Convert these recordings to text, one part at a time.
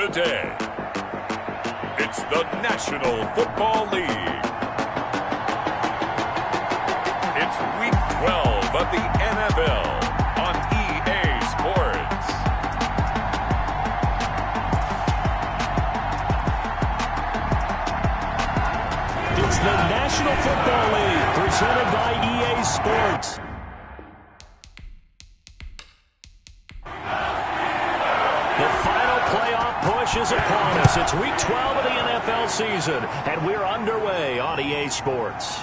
Today, it's the National Football League. It's Week 12 of the NFL on EA Sports. It's the National Football League presented by EA Sports. The final playoff push is upon us. It's Week 12 of the NFL season, and we're underway on EA Sports.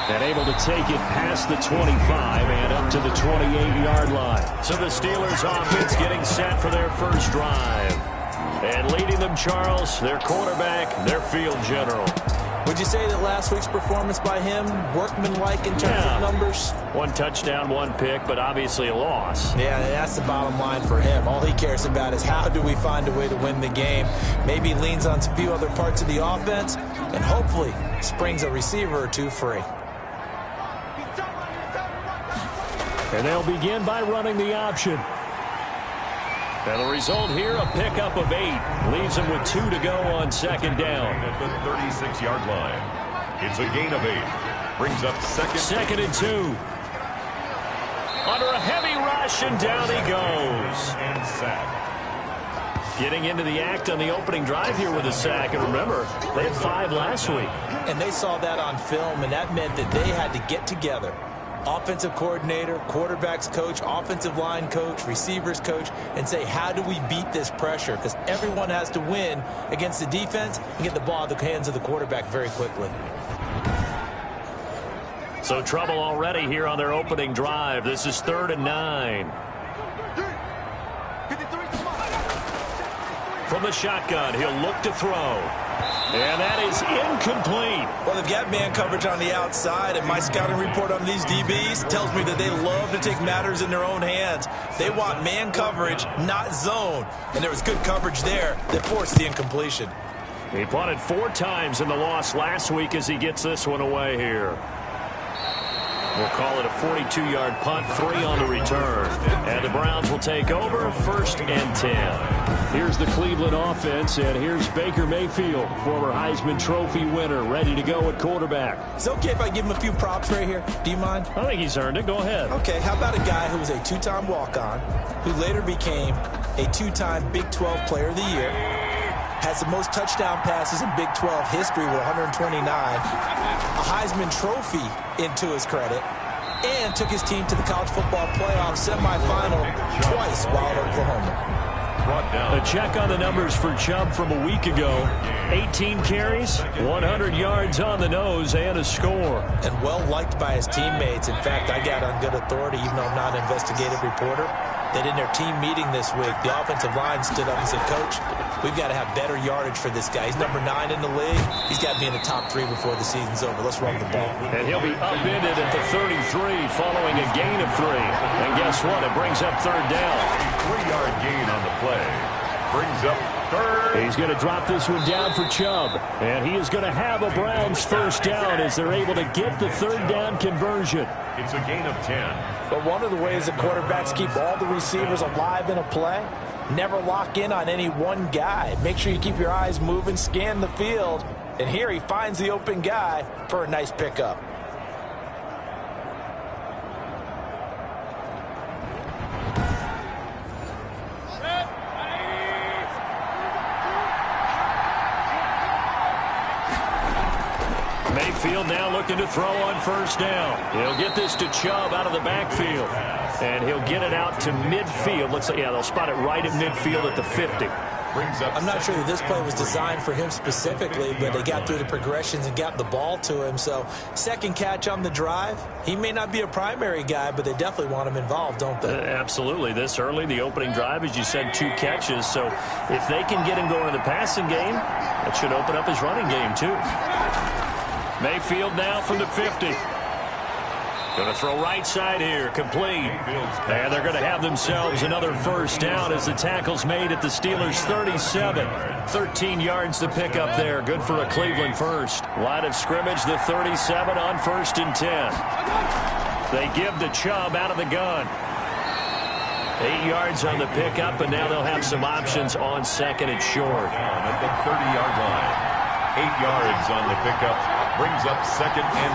And able to take it past the 25 and up to the 28-yard line. So the Steelers offense getting set for their first drive. And leading them, Charles, their quarterback, their field general. Would you say that last week's performance by him, workmanlike in terms of numbers? One touchdown, one pick, but obviously a loss. Yeah, that's the bottom line for him. All he cares about is how do we find a way to win the game. Maybe leans on a few other parts of the offense, and hopefully springs a receiver or two free. And they'll begin by running the option. And the result here, a pickup of 8. Leaves them with 2 to go on second down. At the 36-yard line. It's a gain of 8. Brings up second and 2. Under a heavy rush, and down he goes. And sack. Getting into the act on the opening drive here with a sack. And remember, they had 5 last week. And they saw that on film, and that meant that they had to get together. Offensive coordinator, quarterbacks coach, offensive line coach, receivers coach, and say, how do we beat this pressure? Because everyone has to win against the defense and get the ball out of the hands of the quarterback very quickly. So trouble already here on their opening drive. This is 3rd and 9. From the shotgun, he'll look to throw. And that is incomplete. Well, they've got man coverage on the outside, and my scouting report on these DBs tells me that they love to take matters in their own hands. They want man coverage, not zone. And there was good coverage there that forced the incompletion. He punted 4 times in the loss last week as he gets this one away here. We'll call it a 42-yard punt, 3 on the return. And the Browns will take over, 1st and 10. Here's the Cleveland offense, and here's Baker Mayfield, former Heisman Trophy winner, ready to go at quarterback. Is it okay if I give him a few props right here? Do you mind? I think he's earned it. Go ahead. Okay, how about a guy who was a 2-time walk-on, who later became a 2-time Big 12 Player of the Year, has the most touchdown passes in Big 12 history with 129, a Heisman Trophy into his credit, and took his team to the college football playoff semifinal twice while at Oklahoma. A check on the numbers for Chubb from a week ago. 18 carries, 100 yards on the nose, and a score. And well-liked by his teammates. In fact, I got on good authority, even though I'm not an investigative reporter, that in their team meeting this week, the offensive line stood up and said, Coach, we've got to have better yardage for this guy. He's number 9 in the league. He's got to be in the top 3 before the season's over. Let's run the ball. And he'll be upended at the 33 following a gain of 3. And guess what? It brings up 3rd down. 3-yard gain on the play. Brings up 3rd. He's going to drop this one down for Chubb. And he is going to have a Browns 1st down as they're able to get the 3rd down conversion. It's a gain of 10. But one of the ways that quarterbacks keep all the receivers alive in a play, never lock in on any one guy. Make sure you keep your eyes moving, scan the field. And here he finds the open guy for a nice pickup. Mayfield now looking to throw on 1st down. He'll get this to Chubb out of the backfield. And he'll get it out to midfield. Looks like, yeah, they'll spot it right at midfield at the 50. I'm not sure that this play was designed for him specifically, but they got through the progressions and got the ball to him. So, second catch on the drive. He may not be a primary guy, but they definitely want him involved, don't they? Absolutely. This early, the opening drive, as you said, 2 catches. So, if they can get him going in the passing game, that should open up his running game, too. Mayfield now from the 50. Going to throw right side here, complete. And they're going to have themselves another 1st down as the tackle's made at the Steelers' 37. 13 yards to pick up there. Good for a Cleveland 1st. Line of scrimmage, the 37 on 1st and 10. They give to Chubb out of the gun. 8 yards on the pickup, and now they'll have some options on second and short. At the 30-yard line. 8 yards on the pickup. Brings up second and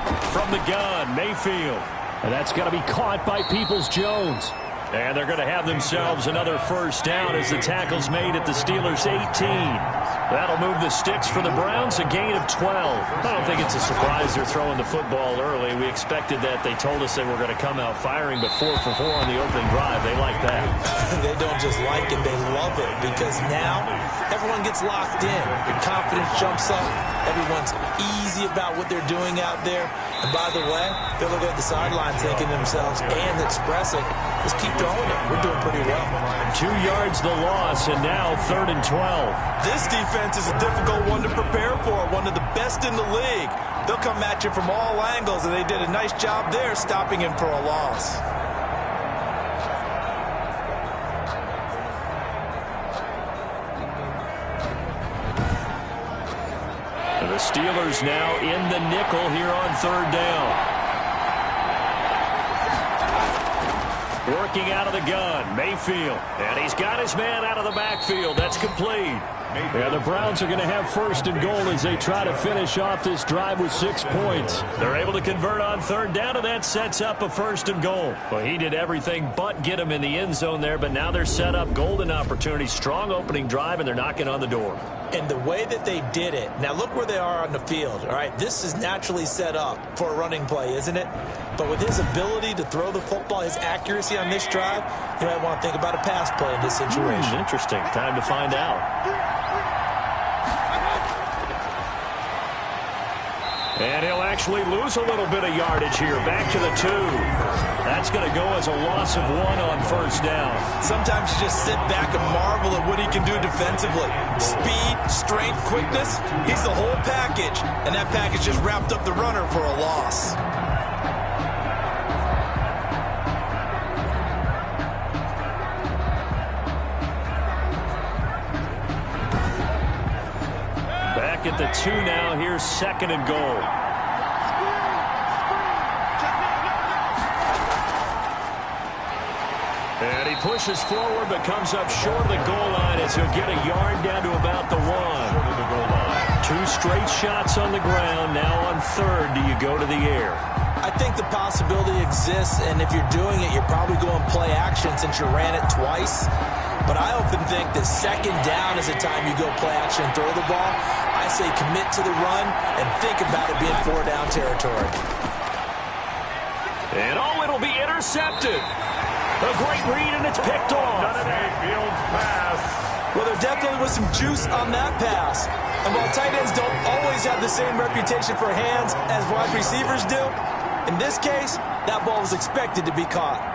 2. From the gun, Mayfield. And that's going to be caught by Peoples-Jones. And they're going to have themselves another first down as the tackle's made at the Steelers' 18. That'll move the sticks for the Browns, a gain of 12. I don't think it's a surprise they're throwing the football early. We expected that. They told us they were going to come out firing, but 4 for 4 on the opening drive. They like that. They don't just like it, they love it, because now everyone gets locked in. Your confidence jumps up. Everyone's easy about what they're doing out there. And by the way, they'll look at the sideline thinking to themselves and expressing, let's keep throwing it. We're doing pretty well. 2 yards the loss, and now 3rd and 12. This defense is a difficult one to prepare for, one of the best in the league. They'll come at you from all angles, and they did a nice job there stopping him for a loss. And the Steelers now in the nickel here on 3rd down. Working out of the gun, Mayfield. And he's got his man out of the backfield. That's complete. Yeah, the Browns are going to have 1st and goal as they try to finish off this drive with 6 points. They're able to convert on 3rd down, and that sets up a 1st and goal. Well, he did everything but get him in the end zone there, but now they're set up. Golden opportunity, strong opening drive, and they're knocking on the door. And the way that they did it, now look where they are on the field. All right, this is naturally set up for a running play, isn't it? But with his ability to throw the football, his accuracy on this drive, you might want to think about a pass play in this situation. Interesting. Time to find out. And he'll actually lose a little bit of yardage here. Back to the 2. That's going to go as a loss of 1 on 1st down. Sometimes you just sit back and marvel at what he can do defensively. Speed, strength, quickness, he's the whole package. And that package just wrapped up the runner for a loss. Back at the 2 now. Here's 2nd and goal. And he pushes forward but comes up short of the goal line as he'll get a yard down to about the 1. 2 straight shots on the ground. Now on 3rd, do you go to the air? I think the possibility exists, and if you're doing it, you're probably going play action since you ran it twice. But I often think that 2nd down is the time you go play action and throw the ball. I say commit to the run and think about it being 4-down territory. And it'll be intercepted. A great read, and it's picked off. Mayfield's pass. Well, there definitely was some juice on that pass. And while tight ends don't always have the same reputation for hands as wide receivers do, in this case, that ball was expected to be caught.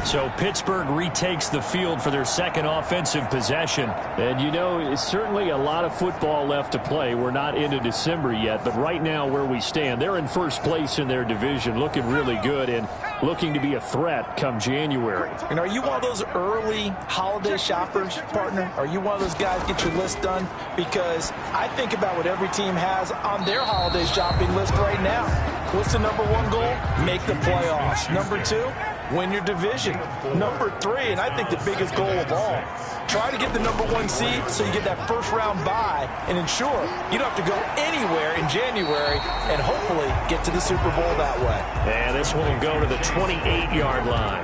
So Pittsburgh retakes the field for their 2nd offensive possession. And, you know, it's certainly a lot of football left to play. We're not into December yet, but right now where we stand, they're in 1st place in their division, looking really good and looking to be a threat come January. And are you one of those early holiday shoppers, partner? Are you one of those guys get your list done? Because I think about what every team has on their holiday shopping list right now. What's the number 1 goal? Make the playoffs. Number 2? Win your division. Number 3, and I think the biggest goal of all, try to get the number 1 seed so you get that 1st round bye and ensure you don't have to go anywhere in January and hopefully get to the Super Bowl that way. And this one will go to the 28-yard line.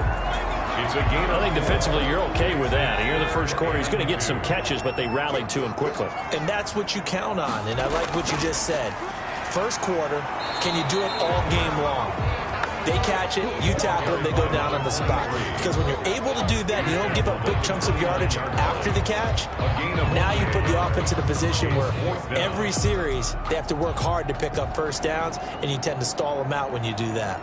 It's a gain. I think defensively you're okay with that. Here in the 1st quarter, he's going to get some catches, but they rallied to him quickly. And that's what you count on, and I like what you just said. 1st quarter, can you do it all game long? They catch it, you tackle them, they go down on the spot. Because when you're able to do that, you don't give up big chunks of yardage after the catch. Now you put the offense in a position where every series they have to work hard to pick up 1st downs, and you tend to stall them out when you do that.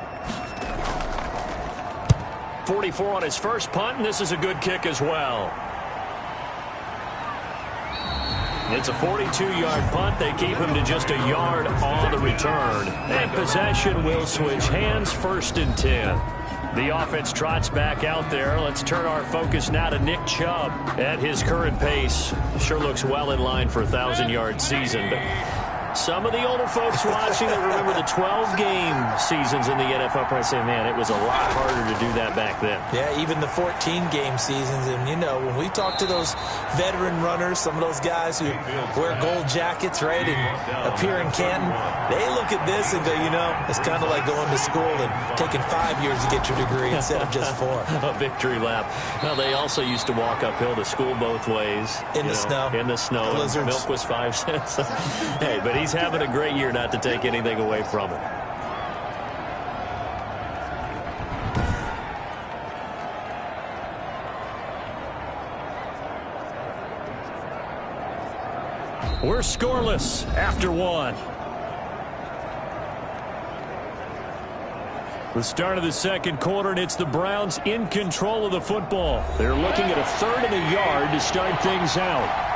44 on his 1st punt, and this is a good kick as well. It's a 42-yard punt. They keep him to just a yard on the return. And possession will switch hands, 1st and 10. The offense trots back out there. Let's turn our focus now to Nick Chubb. At his current pace, sure looks well in line for a 1,000-yard season. But Some of the older folks watching that remember the 12-game seasons in the NFL probably say, man, it was a lot harder to do that back then. Yeah, even the 14-game seasons. And, you know, when we talk to those veteran runners, some of those guys who wear gold jackets, right, and appear in Canton, they look at this and go, you know, it's kind of like going to school and taking 5 years to get your degree instead of just 4. A victory lap. Well, they also used to walk uphill to school both ways. In the snow. In the snow. Blizzards. Milk was 5 cents. Hey, but he's having a great year, not to take anything away from it. We're scoreless after 1. The start of the second quarter, and it's the Browns in control of the football. They're looking at a 3rd and a yard to start things out.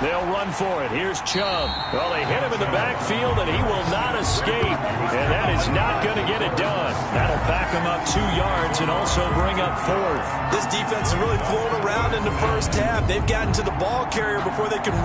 They'll run for it. Here's Chubb. Well, they hit him in the backfield, and he will not escape. And that is not going to get it done. That'll back him up 2 yards and also bring up 4th. This defense is really flown around in the first half. They've gotten to the ball carrier before they can